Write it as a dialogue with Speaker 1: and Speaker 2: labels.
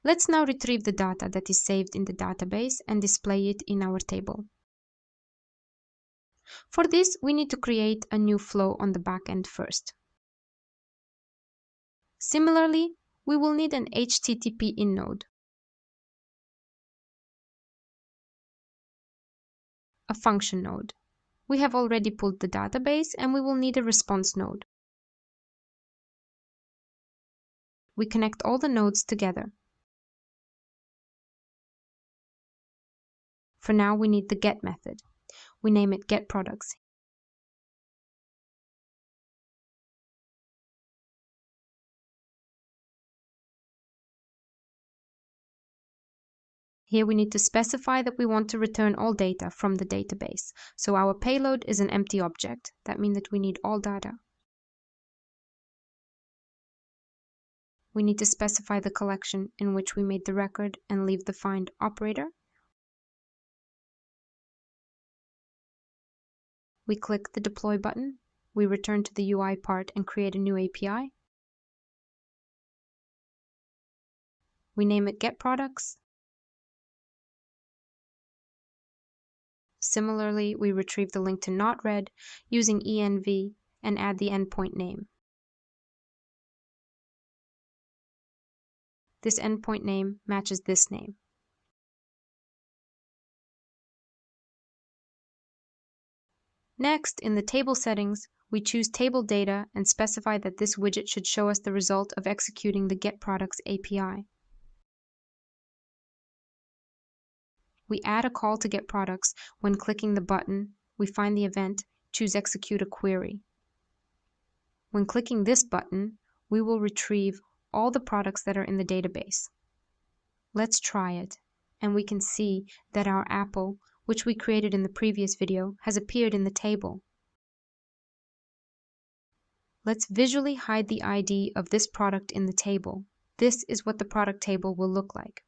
Speaker 1: Let's now retrieve the data that is saved in the database and display it in our table. For this, we need to create a new flow on the backend first. Similarly, we will need an HTTP in node, a function node. We have already pulled the database and we will need a response node. We connect all the nodes together. For now, we need the get method. We name it getProducts. Here we need to specify that we want to return all data from the database. So our payload is an empty object. That means that we need all data. We need to specify the collection in which we made the record and leave the find operator. We click the deploy button. We return to the UI part and create a new API. We name it getProducts. Similarly, we retrieve the link to Node-RED using env and add the endpoint name. This endpoint name matches this name. Next, in the table settings, we choose table data and specify that this widget should show us the result of executing the getProducts API. We add a call to getProducts when clicking the button. We find the event, choose execute a query. When clicking this button, we will retrieve all the products that are in the database. Let's try it, and we can see that our apple, which we created in the previous video, has appeared in the table. Let's visually hide the ID of this product in the table. This is what the product table will look like.